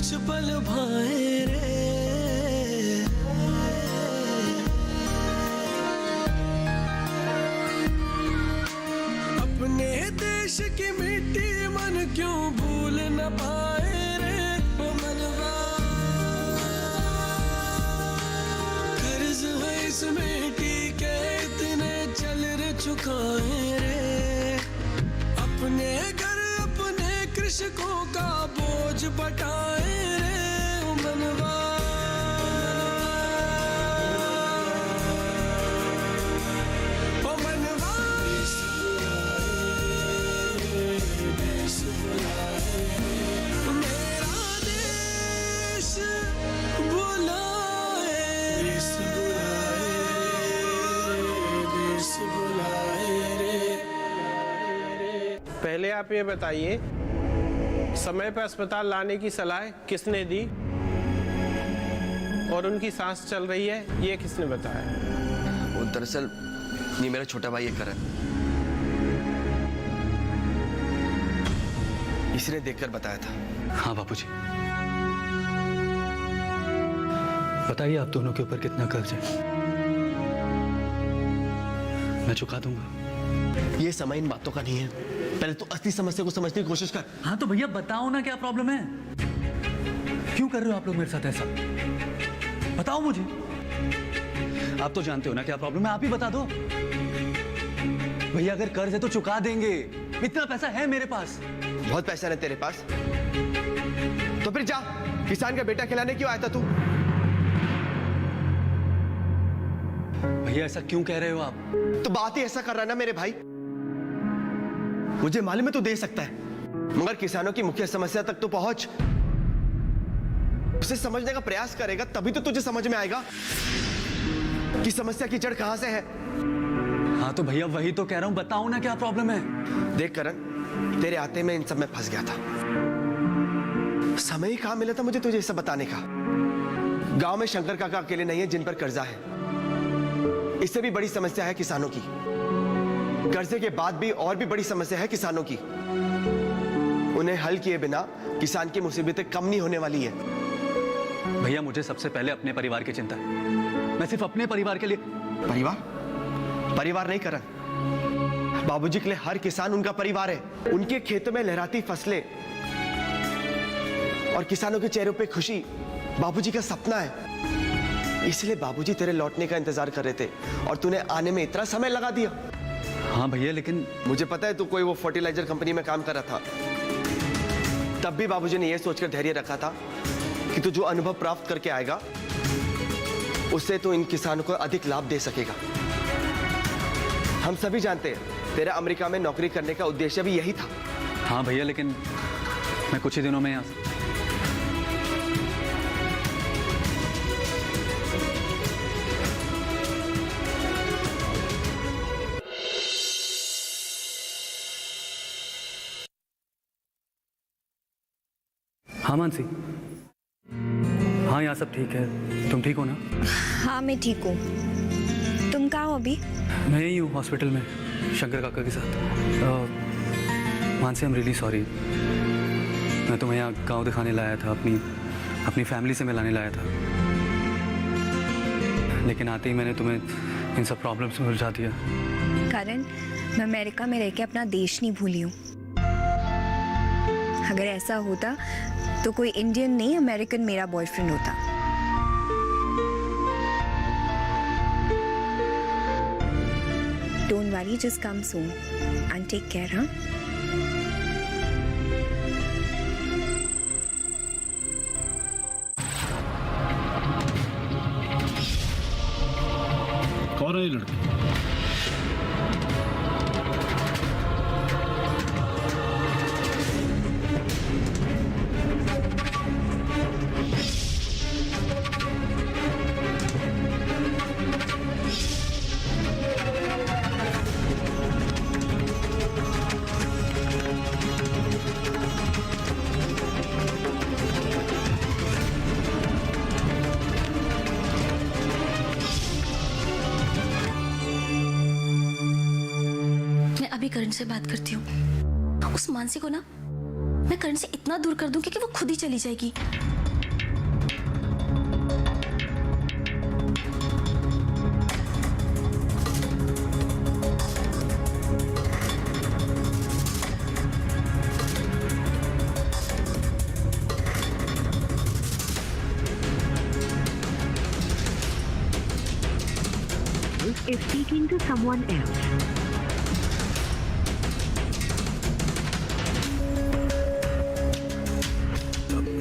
कुछ पल भाए रे। अपने देश की मिट्टी मन क्यों भूल न पाए रे। ओ मनवा कर्ज है इस मिट्टी के इतने चल रे चुकाए रे। अपने घर अपने कृषकों का बोझ बटाए रे। ओ मनवा ओ मनवा मेरा देश बुलाए, देश बुलाए रे। पहले आप ये बताइए, समय पर अस्पताल लाने की सलाह किसने दी और उनकी सांस चल रही है ये किसने बताया? वो दरअसल ये मेरा छोटा भाई है करण, इसने देखकर बताया था। हाँ बापूजी, बताइए आप दोनों के ऊपर कितना कर्ज है? मैं चुका दूंगा। ये समय इन बातों का नहीं है, पहले तो असली समस्या को समझने की कोशिश कर। हाँ तो भैया बताओ ना क्या प्रॉब्लम है? क्यों कर रहे हो आप लोग मेरे साथ ऐसा? बताओ मुझे। आप तो जानते हो ना क्या प्रॉब्लम है, आप ही बता दो। भैया अगर कर्ज है तो चुका देंगे, इतना पैसा है मेरे पास। बहुत पैसा है तेरे पास, तो फिर जा किसान का बेटा खिलाने क्यों आया था तू? भैया ऐसा क्यों कह रहे हो आप? तो बात ही ऐसा कर रहा है ना मेरे भाई। मुझे मालूम है तू दे सकता है, मगर किसानों की मुख्य समस्या तक तो पहुंच, उसे समझने का प्रयास करेगा तभी तो तुझे समझ में आएगा कि समस्या की जड़ कहां से है। हाँ तो भैया वही तो कह रहा हूं, बताओ ना क्या प्रॉब्लम है। देख करण, तेरे आते में इन सब में फंस गया था। समय ही कहां मिला था मुझे तुझे सब बताने का। गांव में शंकर काका अकेले नहीं है जिन पर कर्जा है, इससे भी बड़ी समस्या है किसानों की। कर्जे के बाद भी और भी बड़ी समस्या है किसानों की। उन्हें हल किए बिना किसान की मुसीबतें कम नहीं होने वाली है। भैया मुझे सबसे पहले अपने परिवार की चिंता है। मैं सिर्फ अपने परिवार के लिए। परिवार नहीं करण, बाबूजी के लिए हर किसान उनका परिवार है। उनके खेतों में लहराती फसलें और किसानों के चेहरों पे खुशी बाबूजी का सपना है। इसलिए बाबूजी तेरे लौटने का इंतजार कर रहे थे और तूने आने में इतना समय लगा दिया। हाँ भैया लेकिन मुझे पता है तू कोई वो फर्टिलाइजर कंपनी में काम कर रहा था, तब भी बाबूजी ने यह सोचकर धैर्य रखा था कि तू जो अनुभव प्राप्त करके आएगा उससे तू इन किसानों को अधिक लाभ दे सकेगा। हम सभी जानते हैं तेरा अमेरिका में नौकरी करने का उद्देश्य भी यही था। हाँ भैया लेकिन मैं कुछ ही दिनों में यहाँ। हाँ मानसी, हाँ यहाँ सब ठीक है, तुम ठीक हो ना? हाँ मैं ठीक हूँ, तुम कहाँ हो अभी? मैं यही हूँ हॉस्पिटल में शंकर काका के साथ। Mansi I am really sorry, मैं तुम्हें यहाँ गांव दिखाने लाया था, अपनी फैमिली से मिलाने लाया था, लेकिन आते ही मैंने तुम्हें इन सब प्रॉब्लम्स में उलझा दिया। करण, मैं अमेरिका में रह के अपना देश नहीं भूली हूँ। अगर ऐसा होता तो कोई इंडियन नहीं अमेरिकन मेरा बॉयफ्रेंड होता। Don't worry, just come soon and take care, huh? कौन है ये लड़की? करण से बात करती हूँ। उस मानसी को ना मैं करण से इतना दूर कर दूंगी कि वो खुद ही चली जाएगी। is speaking to someone else.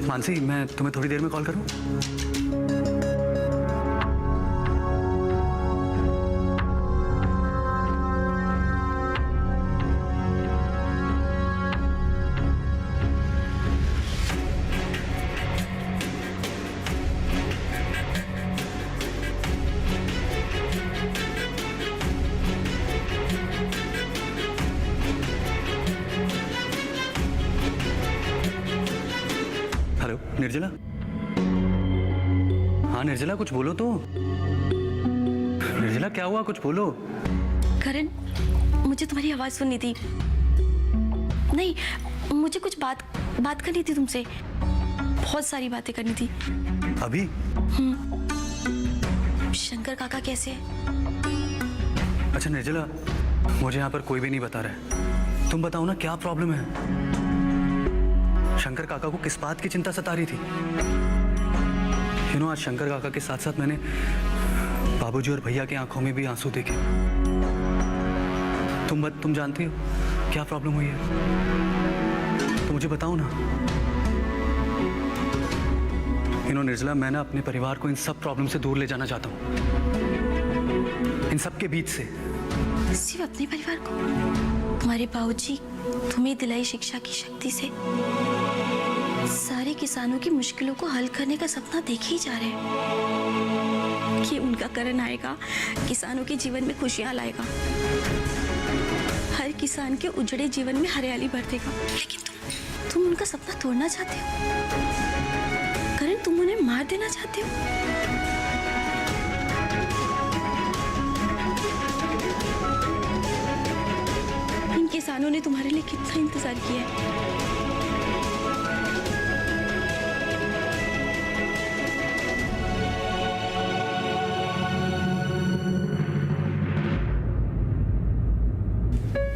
Mansi, मैं तुम्हें थोड़ी देर में कॉल करूं? हेलो निर्जला। हाँ निर्जला, कुछ बोलो तो। निर्जला क्या हुआ, कुछ बोलो। करण, मुझे तुम्हारी आवाज सुननी थी। नहीं, मुझे कुछ बात करनी थी तुमसे। बहुत सारी बातें करनी थी। अभी? शंकर काका कैसे है? अच्छा निर्जला, मुझे यहाँ पर कोई भी नहीं बता रहा है। तुम बताओ ना, क्या प्रॉब्लम है? शंकर काका को किस बात की चिंता सता रही थी? आज शंकर काका के साथ साथ मैंने बाबूजी और भैया की आंखों में भी आंसू देखे। तुम जानती हो क्या प्रॉब्लम हुई है? तो मुझे बताओ ना। निर्जला, मैं ना अपने परिवार को इन सब प्रॉब्लम से दूर ले जाना चाहता हूँ, इन सब के बीच से। सिर्फ अपने परिवार को? तुम्हारे बाबूजी तुम्हें दिलाई शिक्षा की शक्ति से सारे किसानों की मुश्किलों को हल करने का सपना देखे ही जा रहे हैं कि उनका करण आएगा, किसानों के जीवन में खुशियां लाएगा, हर किसान के उजड़े जीवन में हरियाली भर देगा। लेकिन तुम उनका सपना तोड़ना चाहते हो करण, तुम उन्हें मार देना चाहते हो। इन किसानों ने तुम्हारे लिए कितना इंतजार किया है।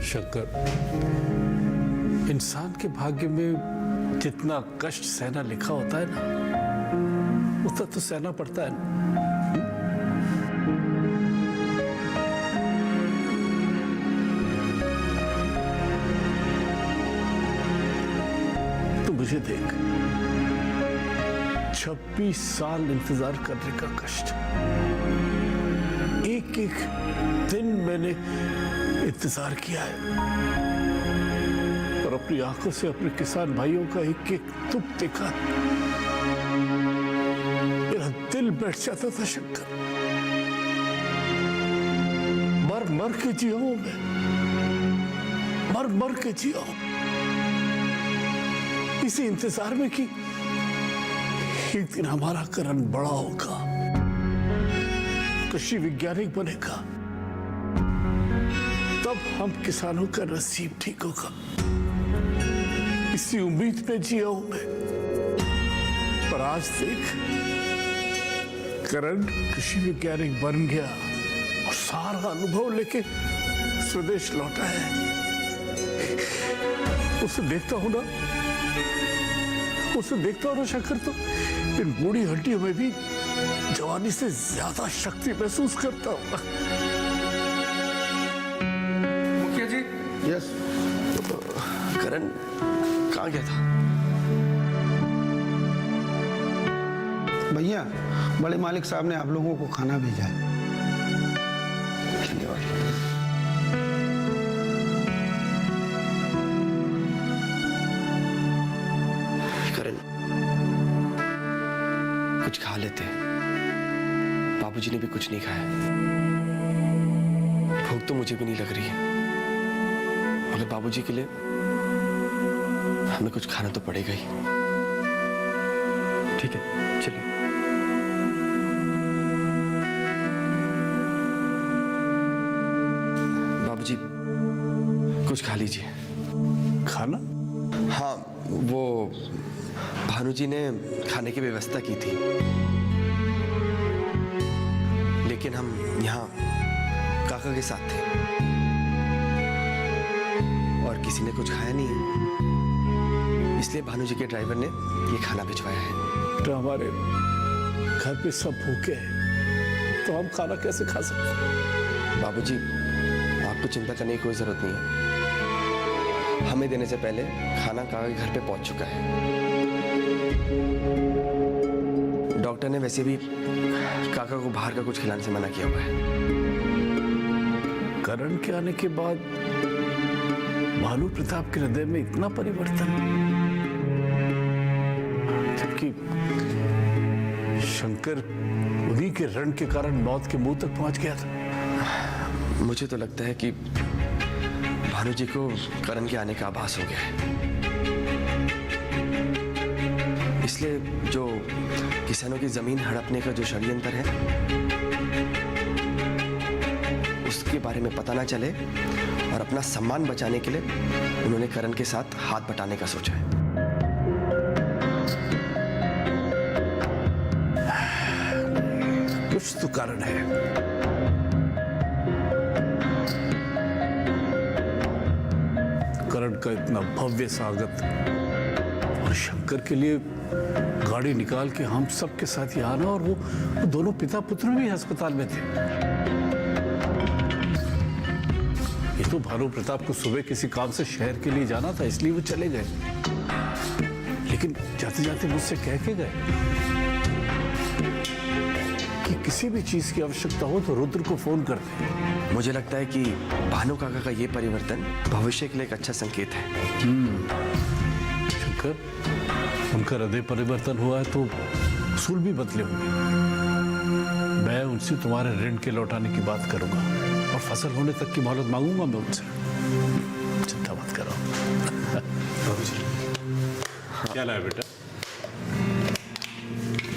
शंकर, इंसान के भाग्य में जितना कष्ट सहना लिखा होता है ना, उतना तो सहना पड़ता है ना। तो मुझे देख, 26 साल इंतजार करने का कष्ट, एक एक दिन मैंने इंतजार किया है और अपनी आंखों से अपने किसान भाइयों का एक एक दुख देखा। मेरा दिल बैठ जाता था शंकर। मर मर के जिया हूं मैं, मर मर के जिया हूं, इसी इंतजार में कि एक दिन हमारा करण बड़ा होगा, कृषि वैज्ञानिक बनेगा, तब हम किसानों का नसीब ठीक होगा। इसी उम्मीद में जिया हूं मैं। पर आज देख, करण कृषि वैज्ञानिक बन गया और सारा अनुभव लेके स्वदेश लौटा है। उसे देखता हूं ना शंकर, तो इन बूढ़ी हड्डियों में भी जवानी से ज्यादा शक्ति महसूस करता हूं। यस, करण कहाँ गया था? भैया, बड़े मालिक साहब ने आप लोगों को खाना भेजा है। धन्यवाद। करण, कुछ खा लेते हैं। बाबूजी ने भी कुछ नहीं खाया। भूख तो मुझे भी नहीं लग रही है, मगर बाबूजी के लिए हमें कुछ खाना तो पड़ेगा ही। ठीक है, चलिए। बाबूजी, कुछ खा लीजिए। खाना? हाँ, वो भानु जी ने खाने की व्यवस्था की थी, लेकिन हम यहाँ काका के साथ थे और किसी ने कुछ खाया नहीं है, इसलिए भानु जी के ड्राइवर ने ये खाना भिजवाया है। तो हमारे घर पे सब भूखे हैं, तो हम खाना कैसे खा सकते हैं? बाबूजी, आपको चिंता करने की कोई जरूरत नहीं है। हमें देने से पहले खाना काका के घर पे पहुंच चुका है। डॉक्टर ने वैसे भी काका को बाहर का कुछ खिलाने से मना किया हुआ है। करण के आने के बाद भानु प्रताप के हृदय में इतना परिवर्तन, जबकि शंकर उन्हीं के रण के कारण मौत के मुंह तक पहुंच गया था। मुझे तो लगता है कि भानु जी को करण के आने का आभास हो गया है, इसलिए जो किसानों की जमीन हड़पने का जो षड्यंत्र है उसके बारे में पता ना चले, और अपना सम्मान बचाने के लिए उन्होंने करण के साथ हाथ बटाने का सोचा है। कुछ तो कारण है। करण का इतना भव्य स्वागत और शंकर के लिए गाड़ी निकाल के हम सब के साथ यहाँ आना, और वो दोनों पिता पुत्र भी अस्पताल में थे। ये तो भानु प्रताप को सुबह किसी काम से शहर के लिए जाना था, इसलिए वो चले गए, लेकिन जाते जाते मुझसे कह के गए कि किसी भी चीज की आवश्यकता हो तो रुद्र को फोन कर दे। मुझे लगता है कि भानु काका का ये परिवर्तन भविष्य के लिए एक अच्छा संकेत है। शंकर, उनका हृदय परिवर्तन हुआ है तो उसूल भी बदले होंगे। मैं उनसे तुम्हारे ऋण के लौटाने की बात करूंगा और फसल होने तक की मोहलत मांगूंगा मैं उनसे। चिंता मत करो। बाबूजी, क्या लाया बेटा?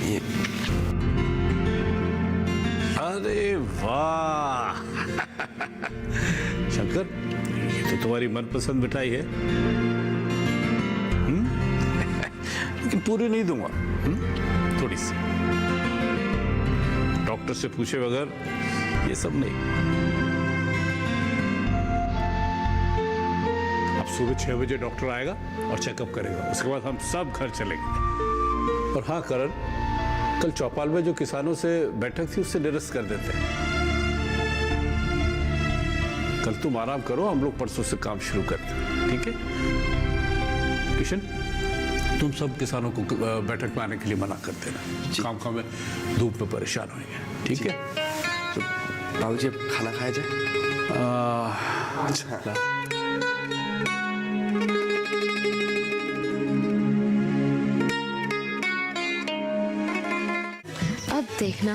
ये अरे वाह शंकर, ये तो तुम्हारी मनपसंद मिठाई है। लेकिन पूरी नहीं दूंगा, थोड़ी सी। डॉक्टर से पूछे बगैर ये सब नहीं। अब सुबह 6 बजे डॉक्टर आएगा और चेकअप करेगा, उसके बाद हम सब घर चलेंगे। और हाँ करण, कल चौपाल में जो किसानों से बैठक थी उससे निरस्त कर देते हैं। कल तुम आराम करो, हम लोग परसों से काम शुरू करते हैं, ठीक है? किशन, तुम सब किसानों को बैठक में आने के लिए मना कर देना, काम में धूप में परेशान होंगे, ठीक है? तो बाबूजी, अब खाना खाया जाए? अच्छा। अब देखना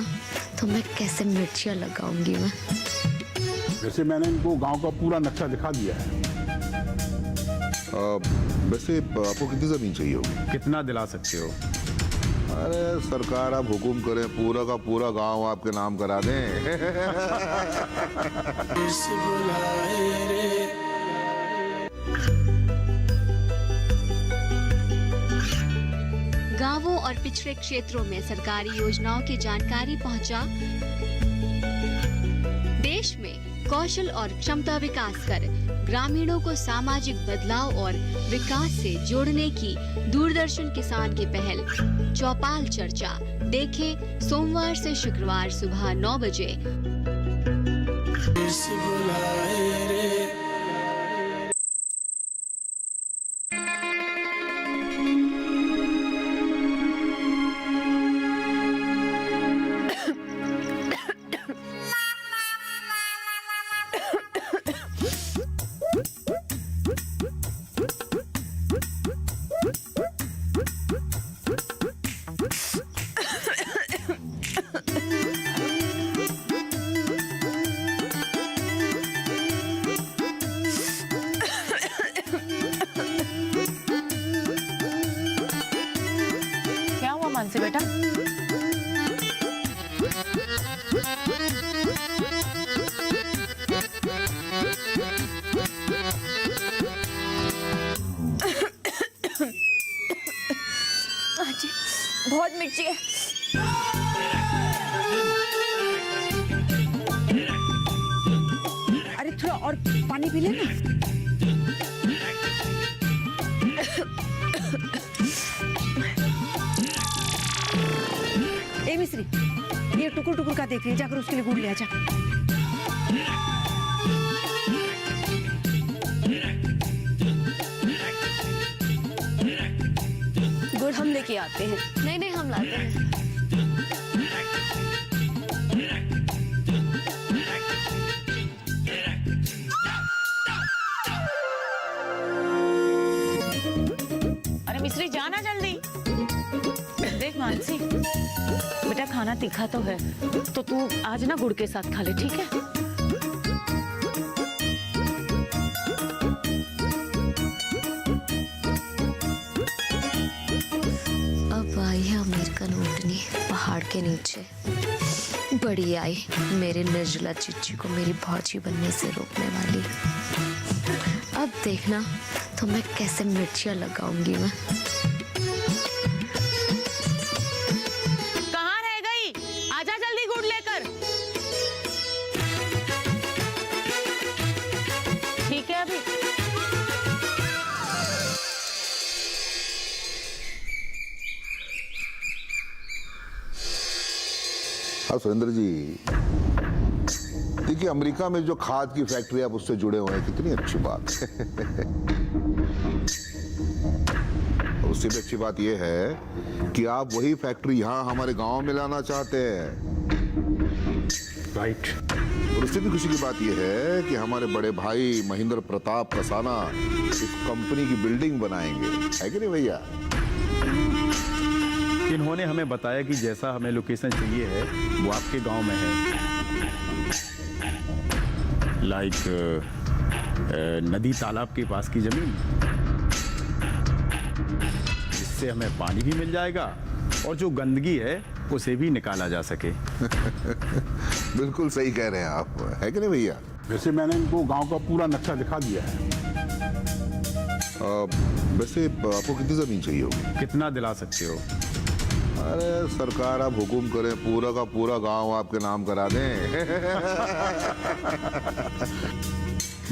तो मैं कैसे मिर्चियाँ लगाऊंगी मैं। वैसे मैंने इनको गांव का पूरा नक्शा दिखा दिया है। वैसे आपको कितनी जमीन चाहिए होगी? कितना दिला सकते हो? अरे सरकार आप हुकुम करें, पूरा का पूरा गांव आपके नाम करा दें। गांवों और पिछड़े क्षेत्रों में सरकारी योजनाओं की जानकारी पहुंचा। देश में कौशल और क्षमता विकास कर ग्रामीणों को सामाजिक बदलाव और विकास से जोड़ने की दूरदर्शन किसान की पहल चौपाल चर्चा देखें सोमवार से शुक्रवार सुबह 9 बजे। से बेटा। पहुंचिए। अरे थोड़ा और पानी पी लेना। ए मिस्री, ये टुकुर टुकुर का देख रही है, जाकर उसके लिए गुड़ ले आजा। गुड़ हम लेके आते हैं। नहीं नहीं, हम लाते हैं। अरे मिस्री जाना जल्दी। देख मानसी, बेटा खाना तीखा तो है, तो तू आज ना गुड़ के साथ खा ले, ठीक है? अब आई है अमेरिकन ऊँटनी पहाड़ के नीचे। बड़ी आई मेरे निर्जला चिच्ची को मेरी भौजी बनने से रोकने वाली। अब देखना तो मैं कैसे मिर्चियाँ लगाऊंगी मैं। कहाँ रह गई? आजा जल्दी गुड़ लेकर। ठीक है अभी। हाँ सुरेंद्र जी, देखिए अमेरिका में जो खाद की फैक्ट्री आप उससे जुड़े हुए हैं, कितनी अच्छी बात है। उससे भी अच्छी बात यह है कि आप वही फैक्ट्री यहाँ हमारे गांव में लाना चाहते हैं। राइट। और उससे भी खुशी की बात यह है कि हमारे बड़े भाई महेंद्र प्रताप कसाना इस कंपनी की बिल्डिंग बनाएंगे, है कि नहीं भैया? इन्होंने हमें बताया कि जैसा हमें लोकेशन चाहिए है वो आपके गांव में है। लाइक नदी तालाब के पास की जमीन, जिससे हमें पानी भी मिल जाएगा और जो गंदगी है उसे भी निकाला जा सके। बिल्कुल सही कह रहे हैं आप, है कि नहीं भैया? वैसे मैंने इनको गांव का पूरा नक्शा दिखा दिया है। वैसे आपको कितनी जमीन चाहिए होगी? कितना दिला सकते हो? अरे सरकार आप हुकुम करें, पूरा का पूरा गांव आपके नाम करा दें।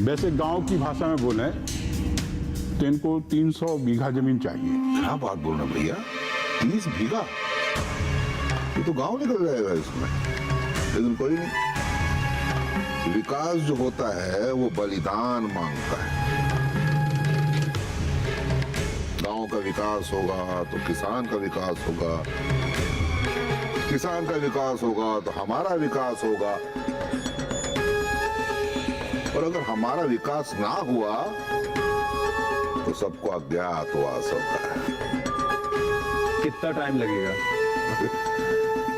वैसे गांव की भाषा में बोले तो इनको 300 बीघा जमीन चाहिए। क्या बात बोल रहे हैं भैया, 30 बीघा? ये तो गांव निकल जाएगा इसमें। लेकिन कोई नहीं, विकास जो होता है वो बलिदान मांगता है। गांव का विकास होगा तो किसान का विकास होगा, किसान का विकास होगा तो हमारा विकास होगा, और अगर हमारा विकास ना हुआ तो सबको अज्ञातवास होगा। कितना टाइम लगेगा?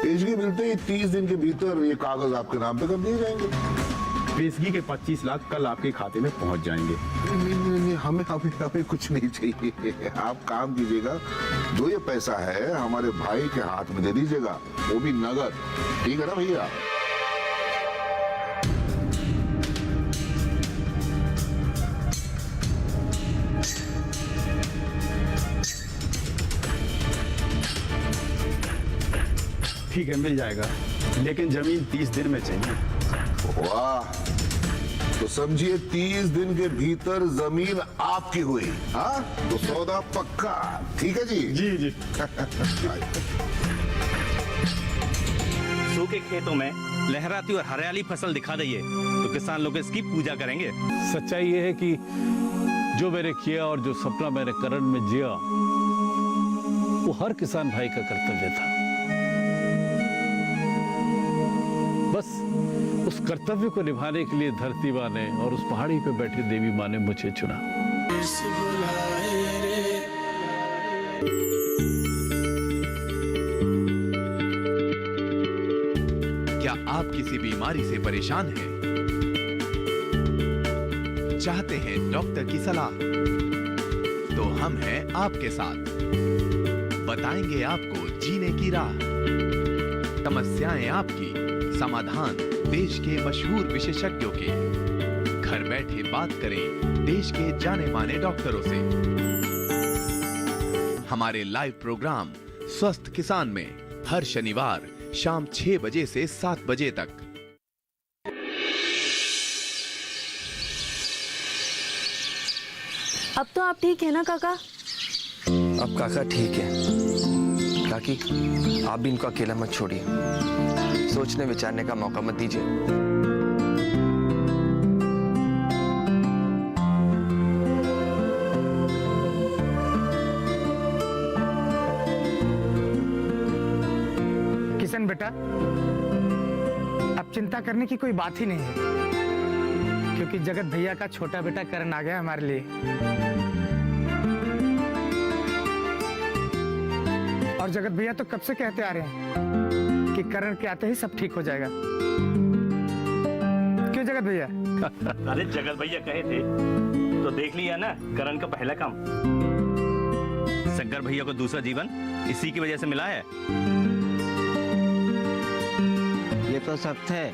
पेशगी मिलते ही 30 दिन के भीतर ये कागज आपके नाम पे कर दिए जाएंगे। पेशगी के 25 लाख कल आपके खाते में पहुंच जाएंगे। नहीं, हमें कुछ नहीं चाहिए। आप काम कीजिएगा, जो ये पैसा है हमारे भाई के हाथ में दे दीजिएगा, वो भी नगद। ठीक है ना भैया? ठीक है, मिल जाएगा, लेकिन जमीन 30 दिन में चाहिए। वाह, तो समझिए 30 दिन के भीतर जमीन आपकी हुई। हाँ, तो सौदा पक्का। ठीक है जी? जी। सूखे खेतों में लहराती और हरियाली फसल दिखा दीजिए तो किसान लोग इसकी पूजा करेंगे। सच्चाई ये है कि जो मैंने किया और जो सपना मैंने करण में जिया, वो हर किसान भाई का कर्तव्य था। बस उस कर्तव्य को निभाने के लिए धरती माँ ने और उस पहाड़ी पे बैठी देवी माँ ने मुझे चुना। क्या आप किसी बीमारी से परेशान हैं? चाहते हैं डॉक्टर की सलाह? तो हम हैं आपके साथ, बताएंगे आपको जीने की राह। समस्याएं आपकी, समाधान देश के मशहूर विशेषज्ञों के। घर बैठे बात करें देश के जाने माने डॉक्टरों से। हमारे लाइव प्रोग्राम स्वस्थ किसान में हर शनिवार शाम 6 बजे से 7 बजे तक। अब तो आप ठीक है ना काका? अब काका ठीक है। काकी, आप भी इनको अकेला मत छोड़िए, सोचने विचारने का मौका मत दीजिए। किशन बेटा, अब चिंता करने की कोई बात ही नहीं है, क्योंकि जगत भैया का छोटा बेटा करण आ गया हमारे लिए। और जगत भैया तो कब से कहते आ रहे हैं कि करण के आते ही सब ठीक हो जाएगा। क्यों जगत भैया? अरे जगत भैया कहे थे तो देख लिया ना, करण का पहला काम। शंकर भैया को दूसरा जीवन इसी की वजह से मिला है। ये तो सत्य है,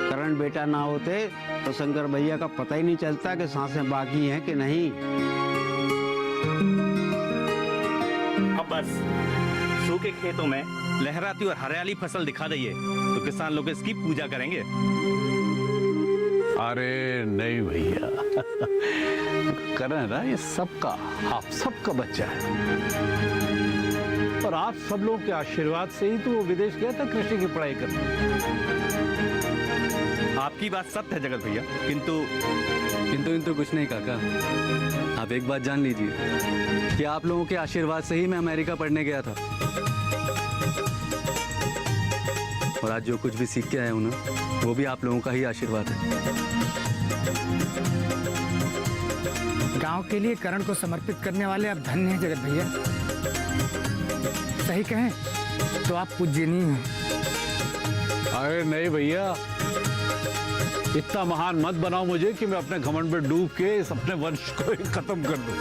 करण बेटा ना होते तो शंकर भैया का पता ही नहीं चलता कि सांसें बाकी हैं कि नहीं। अब बस सूखे खेतों में लहराती और हरियाली फसल दिखा दइए तो किसान लोग इसकी पूजा करेंगे। अरे नहीं भैया, करण ना ये सबका, आप सबका बच्चा है, और आप सब लोग के आशीर्वाद से ही तो वो विदेश गया था कृषि की पढ़ाई करने। आपकी बात सत्य है जगत भैया, किंतु कुछ नहीं काका। आप एक बात जान लीजिए कि आप लोगों के आशीर्वाद से ही मैं अमेरिका पढ़ने गया था, और आज जो कुछ भी सीख के आया हूं ना, वो भी आप लोगों का ही आशीर्वाद है। गांव के लिए करण को समर्पित करने वाले आप धन्य हैं जगत भैया। सही कहें तो आप पूज्यनीय हैं। अरे नहीं भैया, इतना महान मत बनाओ मुझे कि मैं अपने घमंड में डूब के इस अपने वंश को ही खत्म कर दूं।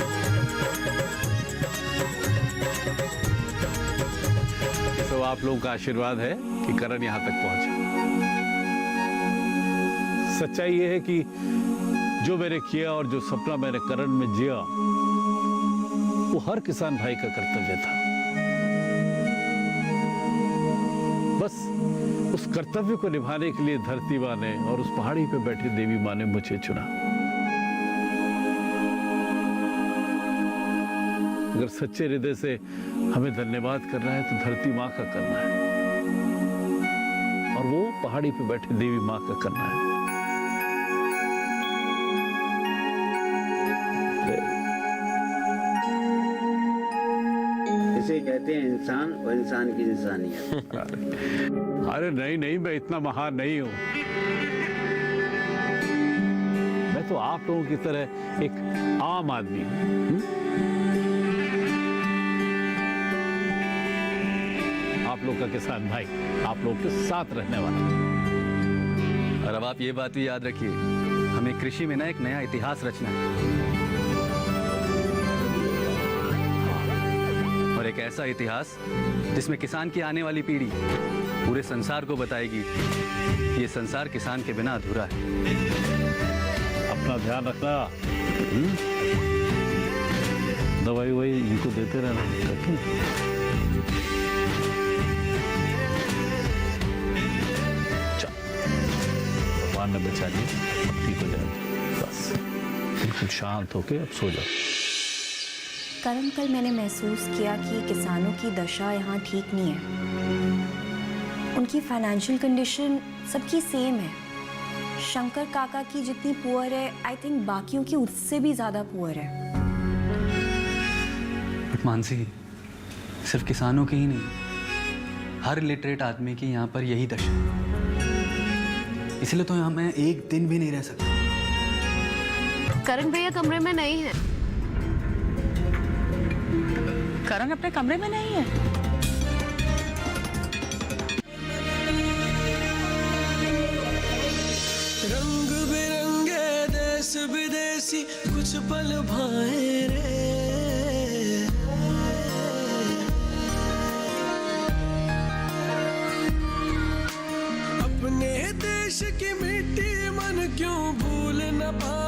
तो आप लोगों का आशीर्वाद है कि करण यहां तक पहुंचे। सच्चाई ये है कि जो मैंने किया और जो सपना मैंने करण में जिया, वो हर किसान भाई का कर्तव्य था। बस उस कर्तव्य को निभाने के लिए धरती माँ ने और उस पहाड़ी पे बैठी देवी माँ ने मुझे चुना। अगर सच्चे हृदय से हमें धन्यवाद करना है तो धरती माँ का करना है, और वो पहाड़ी पे बैठी देवी माँ का करना है। इसे कहते हैं इंसान और इंसान की इंसानियत। अरे नहीं नहीं, मैं इतना महान नहीं हूं। मैं तो आप लोगों की तरह एक आम आदमी हूं। आप लोग का किसान भाई, आप लोग के साथ रहने वाला। और अब आप ये बात भी याद रखिए, हमें कृषि में ना एक नया इतिहास रचना है, और एक ऐसा इतिहास जिसमें किसान की आने वाली पीढ़ी पूरे संसार को बताएगी कि ये संसार किसान के बिना अधूरा है। अपना ध्यान रखना, दवाई वही इनको देते रहना। भगवान ने बचा लिया, अब ठीक हो जाएगा। बस बिल्कुल शांत होके अब सो जाओ। करण, कल मैंने महसूस किया कि किसानों की दशा यहाँ ठीक नहीं है। उनकी फाइनेंशियल कंडीशन सबकी सेम है। शंकर काका की जितनी पुअर है, आई थिंक बाकियों की उससे भी ज़्यादा पुअर है। बट मानसी, सिर्फ किसानों की ही नहीं, हर लिटरेट आदमी की यहाँ पर यही दशा है। इसलिए तो यहाँ मैं एक दिन भी नहीं रह सकता। करण भैया कमरे में नहीं है। करण अपने कमरे में नहीं है? रंग बिरंगे देश विदेशी कुछ पल भाए रे, अपने देश की मिट्टी मन क्यों भूल न पाए।